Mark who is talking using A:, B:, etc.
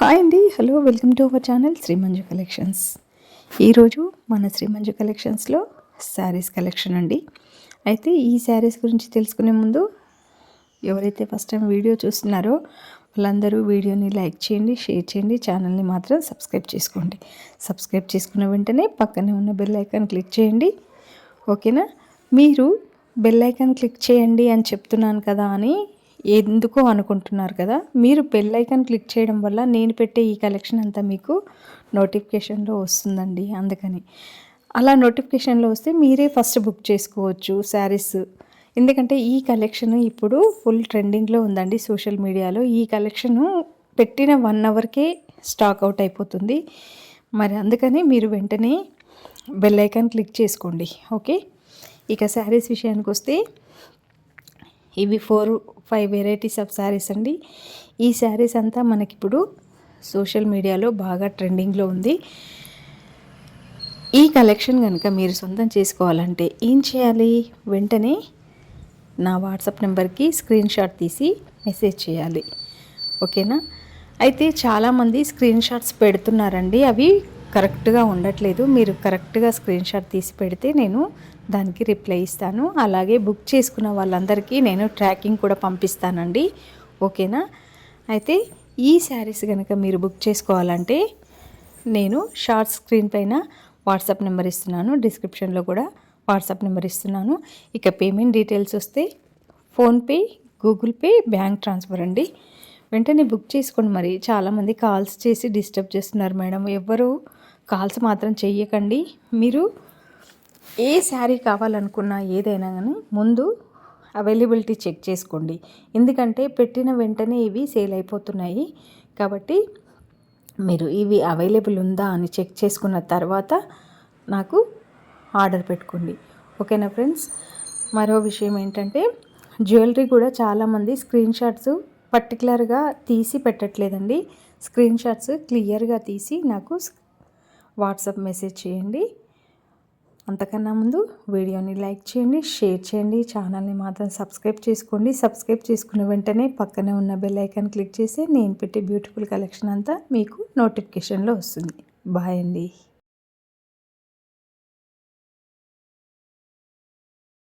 A: Hi అండి, hello, welcome to our channel Shri Manju collections. ఈరోజు మన శ్రీ మంజు కలెక్షన్స్లో శారీస్ కలెక్షన్ అండి. అయితే ఈ శారీస్ గురించి తెలుసుకునే ముందు ఎవరైతే ఫస్ట్ టైం వీడియో చూస్తున్నారో వాళ్ళందరూ వీడియోని లైక్ చేయండి, షేర్ చేయండి, ఛానల్ని మాత్రం సబ్స్క్రైబ్ చేసుకోండి. సబ్స్క్రైబ్ చేసుకున్న వెంటనే పక్కనే ఉన్న బెల్ ఐకాన్ క్లిక్ చేయండి. ఓకేనా? మీరు బెల్ ఐకాన్ క్లిక్ చేయండి అని చెప్తున్నాను కదా అని ఎందుకో అనుకుంటున్నారు కదా. మీరు బెల్ ఐకాన్ క్లిక్ చేయడం వల్ల నేను పెట్టే ఈ కలెక్షన్ అంతా మీకు నోటిఫికేషన్లో వస్తుందండి. అందుకని అలా నోటిఫికేషన్లో వస్తే మీరే ఫస్ట్ బుక్ చేసుకోవచ్చు శారీస్. ఎందుకంటే ఈ కలెక్షన్ ఇప్పుడు ఫుల్ ట్రెండింగ్లో ఉందండి సోషల్ మీడియాలో. ఈ కలెక్షను పెట్టిన 1 అవర్కే స్టాక్ అవుట్ అయిపోతుంది. మరి అందుకని మీరు వెంటనే బెల్ ఐకాన్ క్లిక్ చేసుకోండి. ఓకే, ఇక శారీస్ విషయానికి వస్తే ఇవి 4-5 వెరైటీస్ ఆఫ్ శారీస్ అండి. ఈ శారీస్ అంతా మనకిప్పుడు సోషల్ మీడియాలో బాగా ట్రెండింగ్లో ఉంది. ఈ కలెక్షన్ కనుక మీరు సొంతం చేసుకోవాలంటే ఏం చేయాలి? వెంటనే నా వాట్సాప్ నెంబర్కి స్క్రీన్ షాట్ తీసి మెసేజ్ చేయాలి. ఓకేనా? అయితే చాలామంది స్క్రీన్ షాట్స్ పెడుతున్నారండి, అవి కరెక్ట్గా ఉండట్లేదు. మీరు కరెక్ట్గా స్క్రీన్ షాట్ తీసి పెడితే నేను దానికి రిప్లై ఇస్తాను. అలాగే బుక్ చేసుకున్న వాళ్ళందరికీ నేను ట్రాకింగ్ కూడా పంపిస్తానండి. ఓకేనా? అయితే ఈ శారీస్ కనుక మీరు బుక్ చేసుకోవాలంటే నేను షార్ట్ స్క్రీన్ పైన వాట్సాప్ నెంబర్ ఇస్తున్నాను, డిస్క్రిప్షన్లో కూడా వాట్సాప్ నెంబర్ ఇస్తున్నాను. ఇక పేమెంట్ డీటెయిల్స్ వస్తే PhonePe, Google pay, bank transfer అండి. వెంటనే బుక్ చేసుకోండి. మరి చాలామంది కాల్స్ చేసి డిస్టర్బ్ చేస్తున్నారు మేడం. ఎవ్వరూ కాల్స్ మాత్రం చెయ్యకండి. మీరు ఏ శారీ కావాలనుకున్నా ఏదైనా కానీ ముందు అవైలబిలిటీ చెక్ చేసుకోండి. ఎందుకంటే పెట్టిన వెంటనే ఇవి సేల్ అయిపోతున్నాయి. కాబట్టి మీరు ఇవి అవైలబుల్ ఉందా అని చెక్ చేసుకున్న తర్వాత నాకు ఆర్డర్ పెట్టుకోండి. ఓకేనా ఫ్రెండ్స్? మరో విషయం ఏంటంటే జ్యువెలరీ కూడా చాలామంది స్క్రీన్ షాట్స్ పర్టికులర్గా తీసి పెట్టట్లేదండి. స్క్రీన్ షాట్స్ క్లియర్గా తీసి నాకు వాట్సాప్ మెసేజ్ చేయండి. అంతకన్నా ముందు వీడియోని లైక్ చేయండి, షేర్ చేయండి, ఛానల్ని మాత్రం సబ్స్క్రైబ్ చేసుకోండి. సబ్స్క్రైబ్ చేసుకున్న వెంటనే పక్కనే ఉన్న బెల్ ఐకాన్ క్లిక్ చేసి నేను పెట్టే బ్యూటిఫుల్ కలెక్షన్ అంతా మీకు నోటిఫికేషన్లో వస్తుంది. బాయ్ అండి.